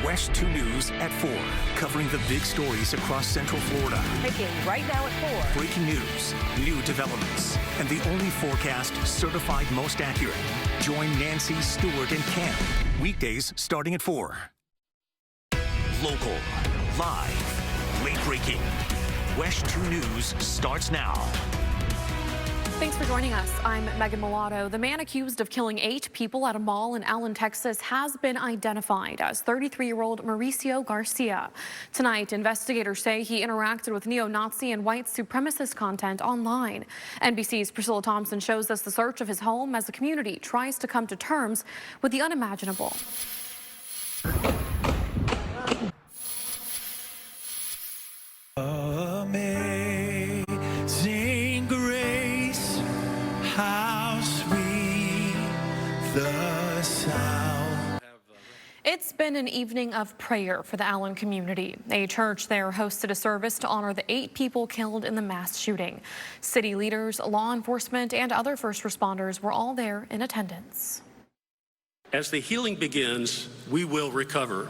WESH 2 News at 4, covering the big stories across Central Florida. Breaking right now at 4. Breaking news, new developments, and the only forecast certified most accurate. Join Nancy, Stewart, and Ken. Weekdays starting at 4. Local, live, late breaking. WESH 2 News starts now. Thanks for joining us. I'm Megan Mulatto. The man accused of killing 8 people at a mall in Allen, Texas has been identified as 33-year-old Mauricio Garcia. Tonight, investigators say he interacted with neo-Nazi and white supremacist content online. NBC's Priscilla Thompson shows us the search of his home as the community tries to come to terms with the unimaginable. Amazing grace, how sweet the sound. It's been an evening of prayer for the Allen community. A church there hosted a service to honor the 8 people killed in the mass shooting. City leaders, law enforcement, and other first responders were all there in attendance. As the healing begins, we will recover.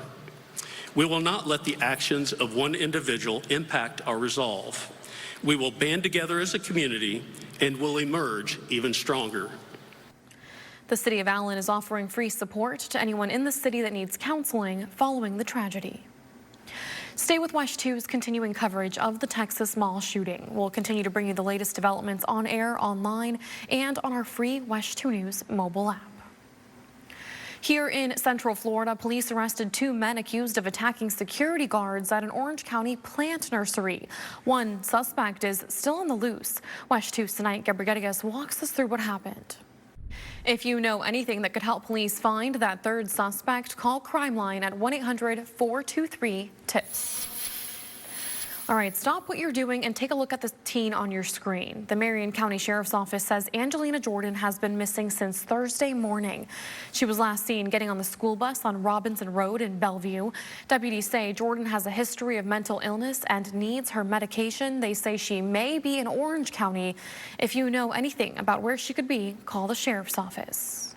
We will not let the actions of one individual impact our resolve. We will band together as a community and will emerge even stronger. The city of Allen is offering free support to anyone in the city that needs counseling following the tragedy. Stay with WESH 2's continuing coverage of the Texas mall shooting. We'll continue to bring you the latest developments on air, online, and on our free WESH 2 News mobile app. Here in Central Florida, police arrested 2 men accused of attacking security guards at an Orange County plant nursery. One suspect is still on the loose. WESH 2's tonight, Gabriel walks us through what happened. If you know anything that could help police find that 3rd suspect, call Crime Line at 1-800-423-TIPS. All right, stop what you're doing and take a look at the teen on your screen. The Marion County Sheriff's Office says Angelina Jordan has been missing since Thursday morning. She was last seen getting on the school bus on Robinson Road in Bellevue. Deputies say Jordan has a history of mental illness and needs her medication. They say she may be in Orange County. If you know anything about where she could be, call the Sheriff's Office.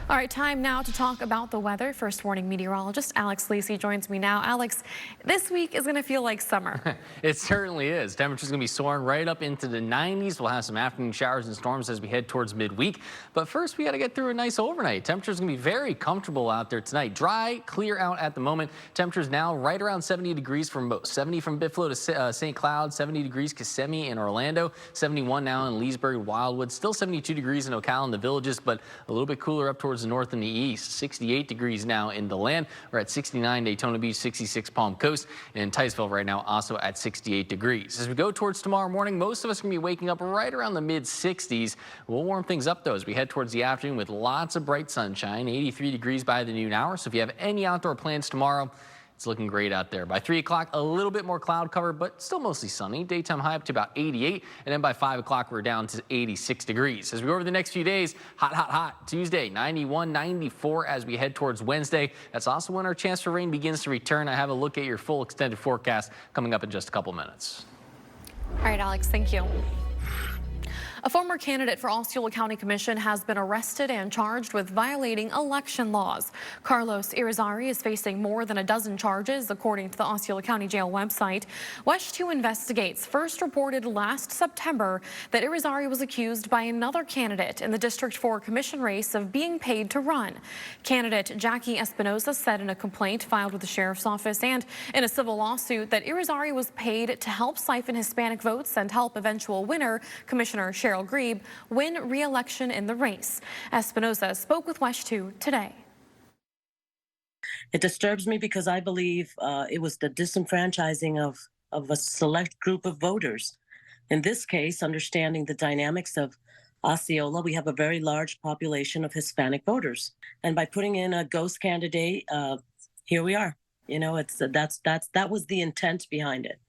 All right, time now to talk about the weather. First warning meteorologist Alex Lacey joins me now. Alex, this week is going to feel like summer. It certainly is. Temperatures going to be soaring right up into the 90s. We'll have some afternoon showers and storms as we head towards midweek. But first, we got to get through a nice overnight. Temperatures going to be very comfortable out there tonight. Dry, clear out at the moment. Temperatures now right around 70 degrees from both 70 from Buffalo to St. Cloud, 70 degrees Kissimmee and Orlando, 71 now in Leesburg, Wildwood, still 72 degrees in Ocala and the Villages, but a little bit cooler up towards the north and the east. 68 degrees now in DeLand. We're at 69 Daytona Beach, 66 Palm Coast, and in Titusville right now also at 68 degrees. As we go towards tomorrow morning, most of us are going to be waking up right around the mid-60s. We'll warm things up though as we head towards the afternoon with lots of bright sunshine, 83 degrees by the noon hour. So if you have any outdoor plans tomorrow, it's looking great out there. By 3 o'clock, a little bit more cloud cover, but still mostly sunny. Daytime high up to about 88, and then by 5 o'clock, we're down to 86 degrees. As we go over the next few days, hot, hot, hot. Tuesday, 91, 94 as we head towards Wednesday. That's also when our chance for rain begins to return. I have a look at your full extended forecast coming up in just a couple minutes. All right, Alex, thank you. A former candidate for Osceola County Commission has been arrested and charged with violating election laws. Carlos Irizarry is facing more than a dozen charges, according to the Osceola County Jail website. WESH 2 investigates first reported last September that Irizarry was accused by another candidate in the District 4 Commission race of being paid to run. Candidate Jackie Espinosa said in a complaint filed with the Sheriff's Office and in a civil lawsuit that Irizarry was paid to help siphon Hispanic votes and help eventual winner, Commissioner Cheryl Grebe, win re-election in the race. Espinosa spoke with WESH 2 today. It disturbs me because I believe it was the disenfranchising of a select group of voters. In this case, understanding the dynamics of Osceola, we have a very large population of Hispanic voters. And by putting in a ghost candidate, here we are. You know, that was the intent behind it.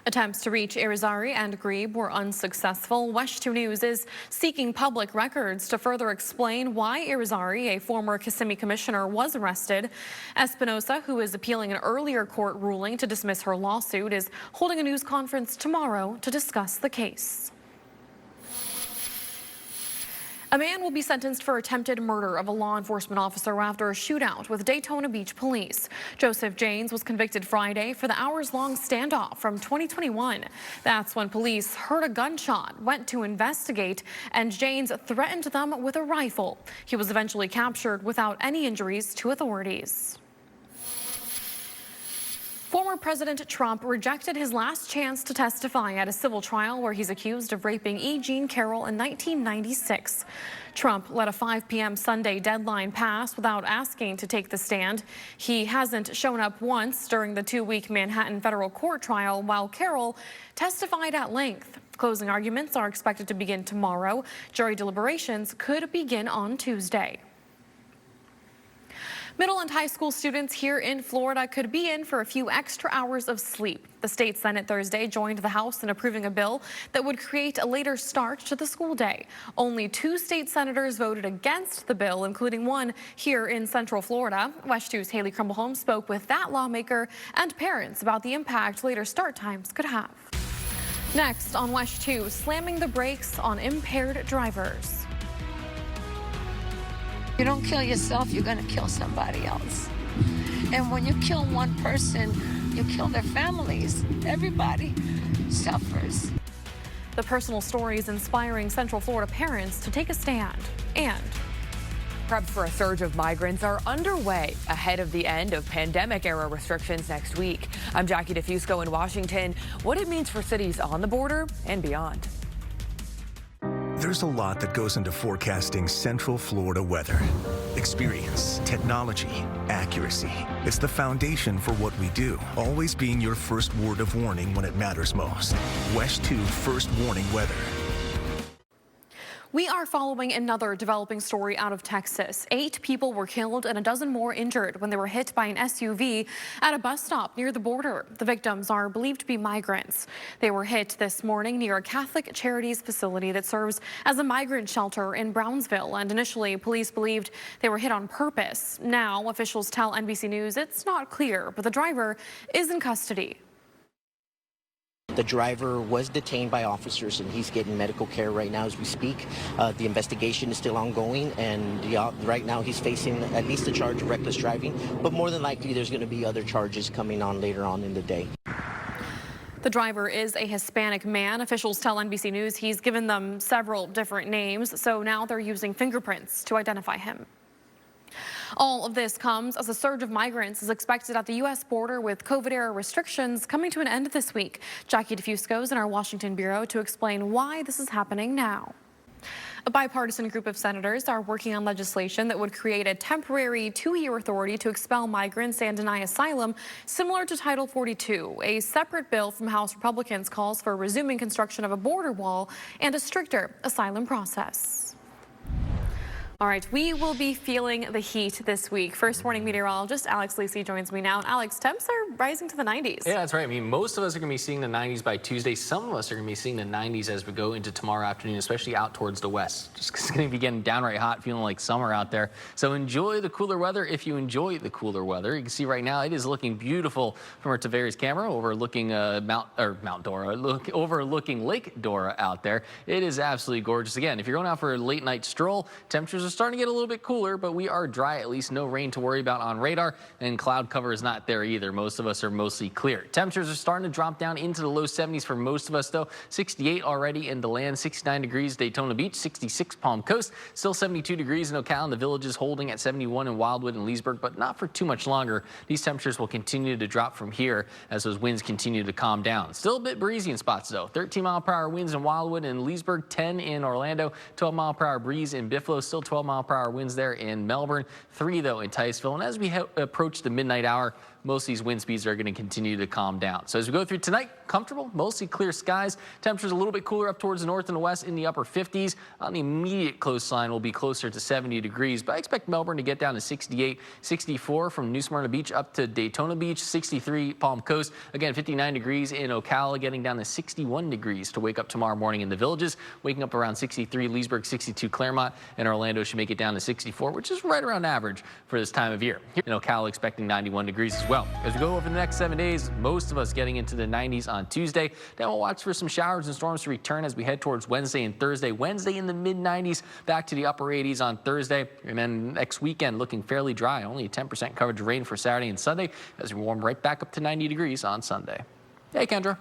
Attempts to reach Irizarry and Grebe were unsuccessful. WESH 2 News is seeking public records to further explain why Irizarry, a former Kissimmee commissioner, was arrested. Espinosa, who is appealing an earlier court ruling to dismiss her lawsuit, is holding a news conference tomorrow to discuss the case. A man will be sentenced for attempted murder of a law enforcement officer after a shootout with Daytona Beach police. Joseph Janes was convicted Friday for the hours-long standoff from 2021. That's when police heard a gunshot, went to investigate, and Janes threatened them with a rifle. He was eventually captured without any injuries to authorities. Former President Trump rejected his last chance to testify at a civil trial where he's accused of raping E. Jean Carroll in 1996. Trump let a 5 p.m. Sunday deadline pass without asking to take the stand. He hasn't shown up once during the 2-week Manhattan federal court trial, while Carroll testified at length. Closing arguments are expected to begin tomorrow. Jury deliberations could begin on Tuesday. Middle and high school students here in Florida could be in for a few extra hours of sleep. The state Senate Thursday joined the House in approving a bill that would create a later start to the school day. Only 2 state senators voted against the bill, including one here in Central Florida. WESH 2's Haley Crumbleholm spoke with that lawmaker and parents about the impact later start times could have. Next on WESH 2, slamming the brakes on impaired drivers. You don't kill yourself, you're going to kill somebody else. And when you kill one person, you kill their families. Everybody suffers. The personal stories inspiring Central Florida parents to take a stand. And prep for a surge of migrants are underway ahead of the end of pandemic-era restrictions next week. I'm Jackie DeFusco in Washington. What it means for cities on the border and beyond. There's a lot that goes into forecasting Central Florida weather. Experience, technology, accuracy. It's the foundation for what we do, always being your first word of warning when it matters most. WESH 2 First Warning Weather. We are following another developing story out of Texas. 8 people were killed and a dozen more injured when they were hit by an SUV at a bus stop near the border. The victims are believed to be migrants. They were hit this morning near a Catholic Charities facility that serves as a migrant shelter in Brownsville. And initially, police believed they were hit on purpose. Now, officials tell NBC News it's not clear, but the driver is in custody. The driver was detained by officers and he's getting medical care right now as we speak. The investigation is still ongoing, and right now he's facing at least a charge of reckless driving, but more than likely there's going to be other charges coming on later on in the day. The driver is a Hispanic man. Officials tell NBC News he's given them several different names, so now they're using fingerprints to identify him. All of this comes as a surge of migrants is expected at the U.S. border, with COVID-era restrictions coming to an end this week. Jackie DeFusco is in our Washington bureau to explain why this is happening now. A bipartisan group of senators are working on legislation that would create a temporary 2-year authority to expel migrants and deny asylum, similar to Title 42. A separate bill from House Republicans calls for resuming construction of a border wall and a stricter asylum process. All right, we will be feeling the heat this week. First warning meteorologist Alex Lisi joins me now. And Alex, temps are rising to the 90s. Yeah, that's right. I mean, most of us are going to be seeing the 90s by Tuesday. Some of us are going to be seeing the 90s as we go into tomorrow afternoon, especially out towards the west. Just 'cause it's going to be getting downright hot, feeling like summer out there. So enjoy the cooler weather if you enjoy the cooler weather. You can see right now it is looking beautiful from our Tavares camera overlooking Mount Dora, overlooking Lake Dora out there. It is absolutely gorgeous. Again, if you're going out for a late night stroll, temperatures are starting to get a little bit cooler, but we are dry, at least no rain to worry about on radar, and cloud cover is not there either. Most of us are mostly clear. Temperatures are starting to drop down into the low 70s for most of us, though. 68 already in DeLand, 69 degrees Daytona Beach, 66 Palm Coast, still 72 degrees in Ocala, and the Villages holding at 71 in Wildwood and Leesburg, but not for too much longer. These temperatures will continue to drop from here as those winds continue to calm down. Still a bit breezy in spots, though. 13-mile-per-hour winds in Wildwood and Leesburg, 10 in Orlando, 12-mile-per-hour breeze in Buffalo, still 12-mile-per-hour winds there in Melbourne, 3 though in Ticeville. And as we approach the midnight hour, most of these wind speeds are going to continue to calm down. So as we go through tonight, comfortable, mostly clear skies. Temperatures a little bit cooler up towards the north and the west in the upper 50s. On the immediate coastline will be closer to 70 degrees, but I expect Melbourne to get down to 68, 64 from New Smyrna Beach up to Daytona Beach, 63 Palm Coast. Again, 59 degrees in Ocala, getting down to 61 degrees to wake up tomorrow morning in the Villages. Waking up around 63 Leesburg, 62 Claremont, and Orlando Orlando should make it down to 64, which is right around average for this time of year. Here in Ocala, expecting 91 degrees as well. As we go over the next 7 days, most of us getting into the 90s on Tuesday. Then we'll watch for some showers and storms to return as we head towards Wednesday and Thursday. Wednesday in the mid-90s, back to the upper 80s on Thursday. And then next weekend looking fairly dry. Only a 10% coverage of rain for Saturday and Sunday as we warm right back up to 90 degrees on Sunday. Hey, Kendra.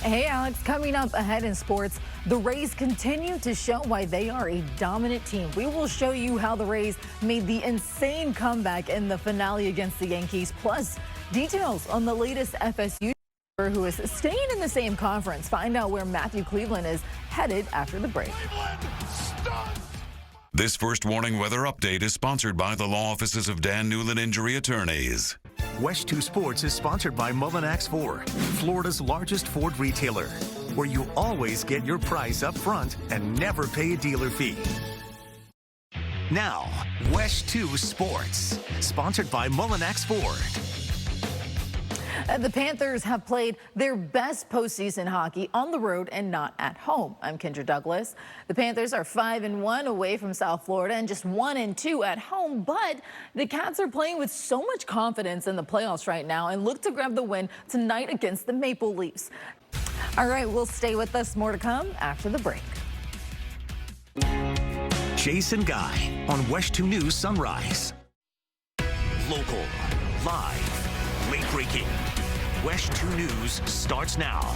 Hey, Alex, coming up ahead in sports, the Rays continue to show why they are a dominant team. We will show you how the Rays made the insane comeback in the finale against the Yankees, plus details on the latest FSU who is staying in the same conference. Find out where Matthew Cleveland is headed after the break. This First Warning weather update is sponsored by the law offices of Dan Newland Injury Attorneys. WESH 2 Sports is sponsored by Mullinax Ford, Florida's largest Ford retailer, where you always get your price up front and never pay a dealer fee. Now, WESH 2 Sports, sponsored by Mullinax Ford. The Panthers have played their best postseason hockey on the road and not at home. I'm Kendra Douglas. The Panthers are 5-1 away from South Florida and just 1-2 at home, but the Cats are playing with so much confidence in the playoffs right now and look to grab the win tonight against the Maple Leafs. All right, we'll stay with us. More to come after the break. Jason Guy on WESH 2 News Sunrise. Local, live, late-breaking. WESH 2 News starts now.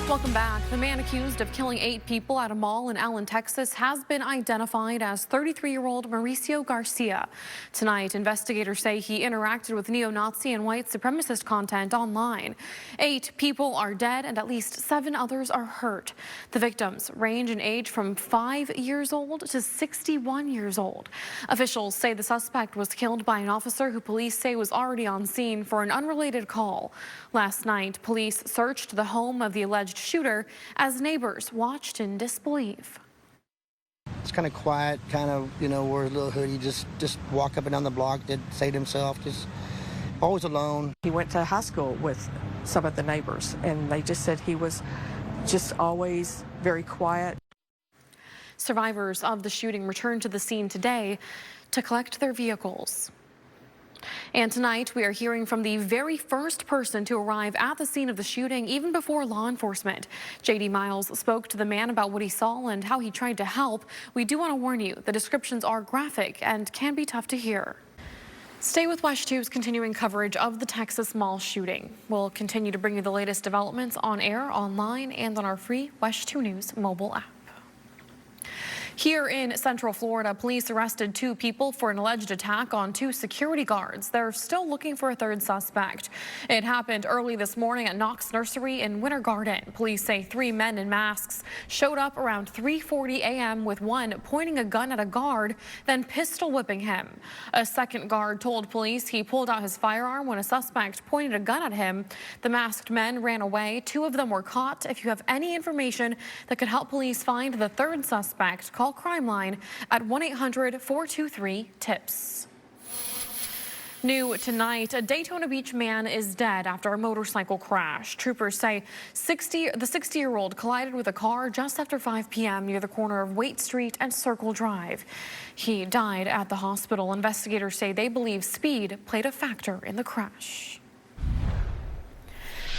Welcome back. The man accused of killing 8 people at a mall in Allen, Texas has been identified as 33-year-old Mauricio Garcia. Tonight, investigators say he interacted with neo-Nazi and white supremacist content online. 8 people are dead and at least 7 others are hurt. The victims range in age from 5 years old to 61 years old. Officials say the suspect was killed by an officer who police say was already on scene for an unrelated call. Last night, police searched the home of the alleged shooter as neighbors watched in disbelief. It's kind of quiet, kind of, wore a little hoodie, just walk up and down the block, did say to himself, just always alone. He went to high school with some of the neighbors, and they just said he was just always very quiet. Survivors of the shooting returned to the scene today to collect their vehicles. And tonight, we are hearing from the very first person to arrive at the scene of the shooting, even before law enforcement. J.D. Miles spoke to the man about what he saw and how he tried to help. We do want to warn you, the descriptions are graphic and can be tough to hear. Stay with WESH 2's continuing coverage of the Texas mall shooting. We'll continue to bring you the latest developments on air, online, and on our free WESH 2 News mobile app. Here in Central Florida, police arrested 2 people for an alleged attack on 2 security guards. They're still looking for a 3rd suspect. It happened early this morning at Knox Nursery in Winter Garden. Police say 3 men in masks showed up around 3:40 a.m. with one pointing a gun at a guard, then pistol whipping him. A second guard told police he pulled out his firearm when a suspect pointed a gun at him. The masked men ran away. 2 of them were caught. If you have any information that could help police find the 3rd suspect, call Crime Line at 1-800-423-TIPS. New tonight, a Daytona Beach man is dead after a motorcycle crash. Troopers say the 60-year-old collided with a car just after 5 p.m. near the corner of Waite Street and Circle Drive. He died at the hospital. Investigators say they believe speed played a factor in the crash.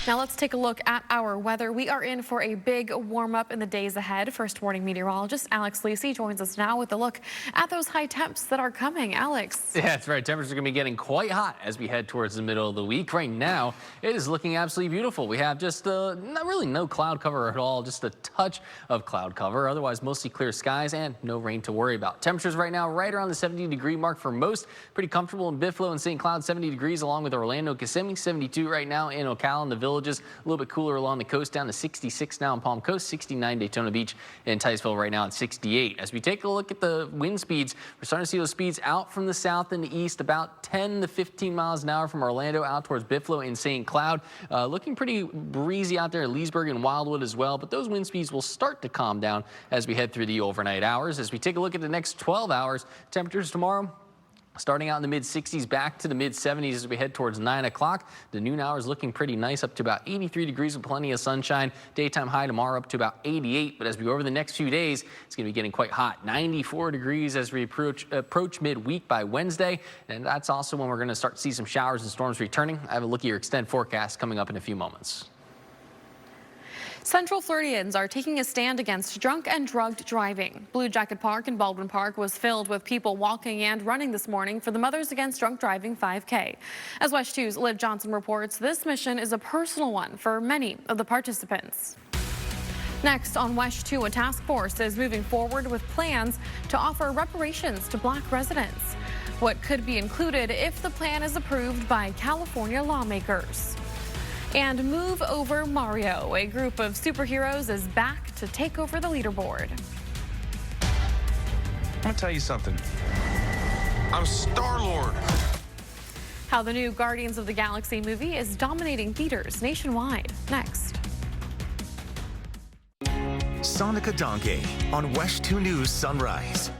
Now let's take a look at our weather. We are in for a big warm up in the days ahead. First warning meteorologist Alex Lacey joins us now with a look at those high temps that are coming. Alex. Yeah, that's right. Temperatures are going to be getting quite hot as we head towards the middle of the week. Right now, it is looking absolutely beautiful. We have just not really no cloud cover at all, just a touch of cloud cover. Otherwise, mostly clear skies and no rain to worry about. Temperatures right now right around the 70-degree mark for most. Pretty comfortable in Buffalo and St. Cloud, 70 degrees, along with Orlando, Kissimmee, 72 right now in Ocala and the Villages. A little bit cooler along the coast, down to 66 now in Palm Coast, 69 Daytona Beach and Ticeville right now at 68. As we take a look at the wind speeds, we're starting to see those speeds out from the south and the east, about 10 to 15 miles an hour from Orlando out towards Buffalo and St. Cloud. Looking pretty breezy out there at Leesburg and Wildwood as well, but those wind speeds will start to calm down as we head through the overnight hours. As we take a look at the next 12 hours, temperatures tomorrow, Starting out in the mid-60s, back to the mid-70s as we head towards 9 o'clock. The noon hour is looking pretty nice, up to about 83 degrees with plenty of sunshine. Daytime high tomorrow up to about 88. But as we go over the next few days, it's going to be getting quite hot. 94 degrees as we approach midweek by Wednesday. And that's also when we're going to start to see some showers and storms returning. I have a look at your extended forecast coming up in a few moments. Central Floridians are taking a stand against drunk and drugged driving. Blue Jacket Park in Baldwin Park was filled with people walking and running this morning for the Mothers Against Drunk Driving 5K. As WESH 2's Liv Johnson reports, this mission is a personal one for many of the participants. Next on WESH 2, a task force is moving forward with plans to offer reparations to Black residents. What could be included if the plan is approved by California lawmakers? And Move Over Mario, a group of superheroes is back to take over the leaderboard. I'm gonna tell you something. I'm Star-Lord. How the new Guardians of the Galaxy movie is dominating theaters nationwide. Next. Sonica Donkey on WESH 2 News Sunrise.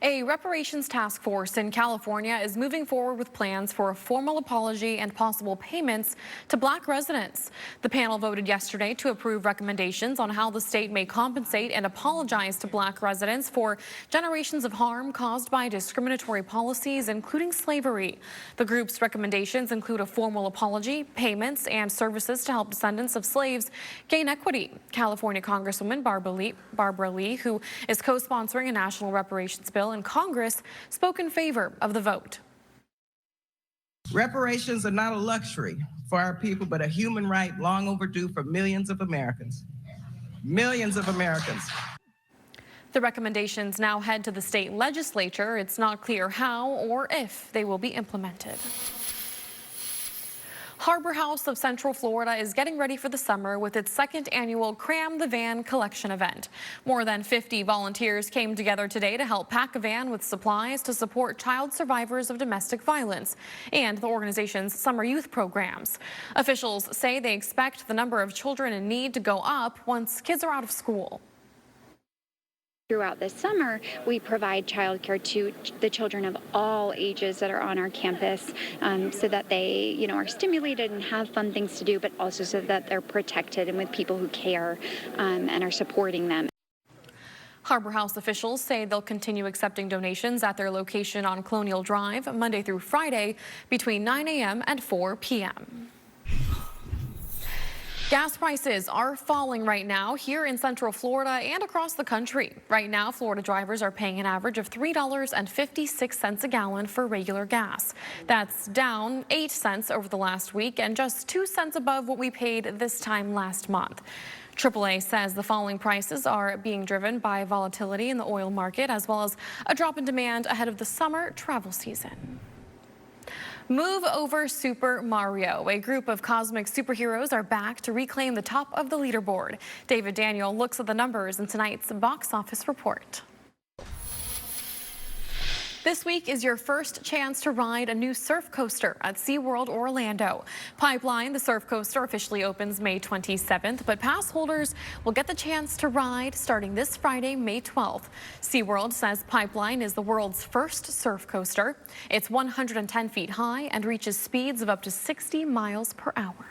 A reparations task force in California is moving forward with plans for a formal apology and possible payments to Black residents. The panel voted yesterday to approve recommendations on how the state may compensate and apologize to Black residents for generations of harm caused by discriminatory policies, including slavery. The group's recommendations include a formal apology, payments, and services to help descendants of slaves gain equity. California Congresswoman Barbara Lee, who is co-sponsoring a national reparations bill in Congress, spoke in favor of the vote. Reparations are not a luxury for our people, but a human right long overdue for millions of Americans. Millions of Americans. The recommendations now head to the state legislature. It's not clear how or if they will be implemented. Harbor House of Central Florida is getting ready for the summer with its second annual Cram the Van collection event. More than 50 volunteers came together today to help pack a van with supplies to support child survivors of domestic violence and the organization's summer youth programs. Officials say they expect the number of children in need to go up once kids are out of school. Throughout the summer, we provide childcare to the children of all ages that are on our campus, so that they, are stimulated and have fun things to do, but also so that they're protected and with people who care and are supporting them. Harbor House officials say they'll continue accepting donations at their location on Colonial Drive Monday through Friday between 9 a.m. and 4 p.m. Gas prices are falling right now here in Central Florida and across the country. Right now, Florida drivers are paying an average of $3.56 a gallon for regular gas. That's down 8 cents over the last week and just 2 cents above what we paid this time last month. AAA says the falling prices are being driven by volatility in the oil market as well as a drop in demand ahead of the summer travel season. Move Over Super Mario. A group of cosmic superheroes are back to reclaim the top of the leaderboard. David Daniel looks at the numbers in tonight's box office report. This week is your first chance to ride a new surf coaster at SeaWorld Orlando. Pipeline, the surf coaster, officially opens May 27th, but pass holders will get the chance to ride starting this Friday, May 12th. SeaWorld says Pipeline is the world's first surf coaster. It's 110 feet high and reaches speeds of up to 60 miles per hour.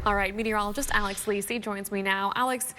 All right, meteorologist Alex Lisi joins me now. Alex,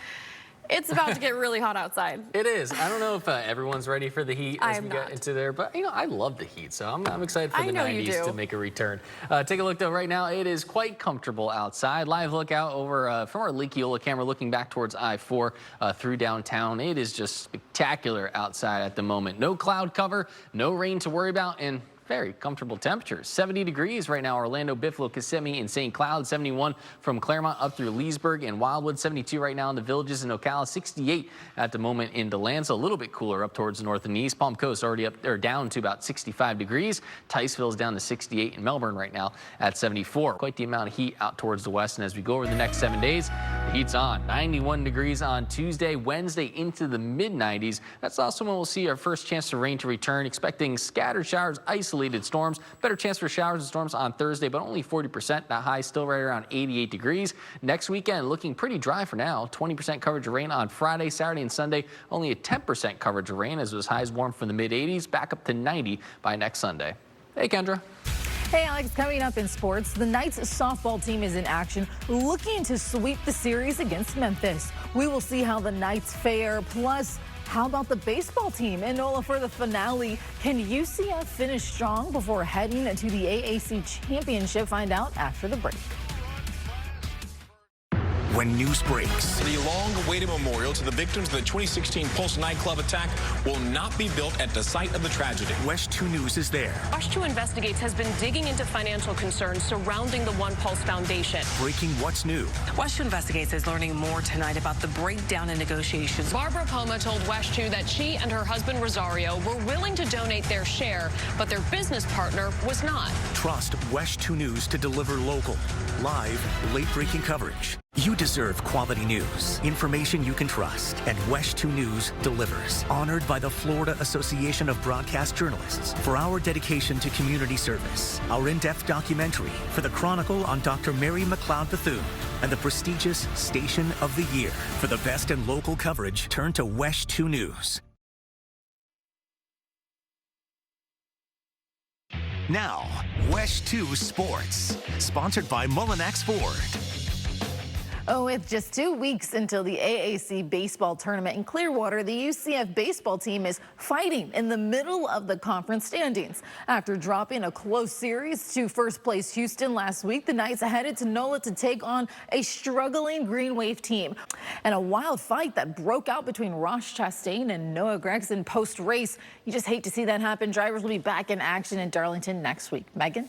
it's about to get really hot outside. It is. I don't know if everyone's ready for the heat as we get into there, but I love the heat, so I'm excited for the 90s to make a return. Take a look though. Right now, it is quite comfortable outside. Live look out over from our Lake Eola camera, looking back towards I-4 through downtown. It is just spectacular outside at the moment. No cloud cover, no rain to worry about, and very comfortable temperatures. 70 degrees right now, Orlando, Buffalo, Kissimmee, and St. Cloud. 71 from Claremont up through Leesburg and Wildwood. 72 right now in the Villages and Ocala. 68 at the moment in DeLand. So a little bit cooler up towards the north and east. Palm Coast already up or down to about 65 degrees. Ticeville's down to 68, and Melbourne right now at 74. Quite the amount of heat out towards the west. And as we go over the next 7 days, the heat's on. 91 degrees on Tuesday, Wednesday into the mid-90s. That's also when we'll see our first chance to rain to return. Expecting scattered showers, isolated isolated storms. Better chance for showers and storms on Thursday, but only 40%. That high still right around 88 degrees. Next weekend looking pretty dry for now. 20% coverage of rain on Friday, Saturday, and Sunday. Only a 10% coverage of rain as those highs warm from the mid-80s back up to 90 by next Sunday. Hey, Kendra. Hey, Alex, coming up in sports, the Knights softball team is in action, looking to sweep the series against Memphis. We will see how the Knights fare. Plus, how about the baseball team? And Nola, for the finale, can UCF finish strong before heading to the AAC championship? Find out after the break. When news breaks, the long-awaited memorial to the victims of the 2016 Pulse nightclub attack will not be built at the site of the tragedy. WESH 2 News is there. WESH 2 Investigates has been digging into financial concerns surrounding the One Pulse Foundation. Breaking what's new. WESH 2 Investigates is learning more tonight about the breakdown in negotiations. Barbara Poma told WESH 2 that she and her husband Rosario were willing to donate their share, but their business partner was not. Trust WESH 2 News to deliver local, live, late-breaking coverage. You deserve quality news, information you can trust, and WESH 2 News delivers. Honored by the Florida Association of Broadcast Journalists for our dedication to community service, our in-depth documentary for the Chronicle on Dr. Mary McLeod Bethune, and the prestigious Station of the Year. For the best in local coverage, turn to WESH 2 News. Now, WESH 2 Sports, sponsored by Mullinax Ford. Oh, with just 2 weeks until the AAC baseball tournament in Clearwater, the UCF baseball team is fighting in the middle of the conference standings. After dropping a close series to first-place Houston last week, the Knights headed to NOLA to take on a struggling Green Wave team. And a wild fight that broke out between Ross Chastain and Noah Gregson post-race. You just hate to see that happen. Drivers will be back in action in Darlington next week. Megan?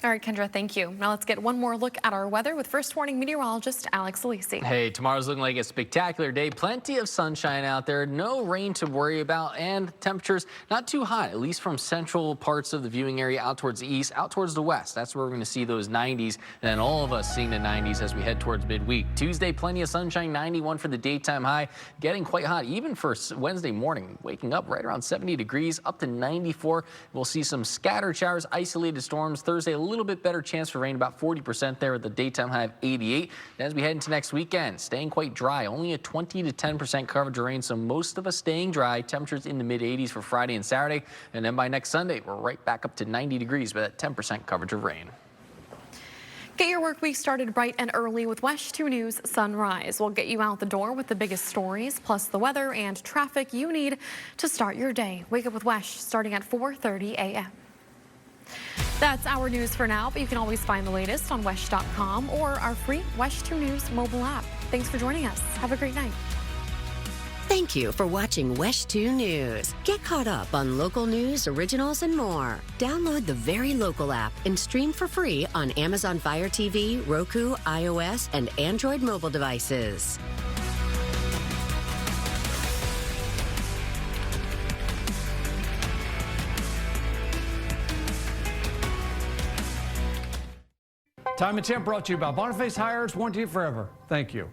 All right, Kendra, thank you. Now let's get one more look at our weather with First Warning meteorologist Alex Alisi. Hey, tomorrow's looking like a spectacular day. Plenty of sunshine out there, no rain to worry about, and temperatures not too hot, at least from central parts of the viewing area out towards the east, out towards the west. That's where we're going to see those 90s, and then all of us seeing the 90s as we head towards midweek. Tuesday, plenty of sunshine, 91 for the daytime high, getting quite hot even for Wednesday morning, waking up right around 70 degrees, up to 94. We'll see some scattered showers, isolated storms. Thursday, a little bit better chance for rain, about 40% there at the daytime high of 88. And as we head into next weekend, staying quite dry, only a 20 to 10% coverage of rain, so most of us staying dry. Temperatures in the mid-80s for Friday and Saturday, and then by next Sunday, we're right back up to 90 degrees with that 10% coverage of rain. Get your work week started bright and early with WESH 2 News Sunrise. We'll get you out the door with the biggest stories, plus the weather and traffic you need to start your day. Wake up with WESH starting at 4:30 a.m. That's our news for now, but you can always find the latest on WESH.com or our free WESH 2 News mobile app. Thanks for joining us. Have a great night. Thank you for watching WESH 2 News. Get caught up on local news, originals, and more. Download the Very Local app and stream for free on Amazon Fire TV, Roku, iOS, and Android mobile devices. Time and Temp brought to you by Boniface Hires, warranty forever. Thank you.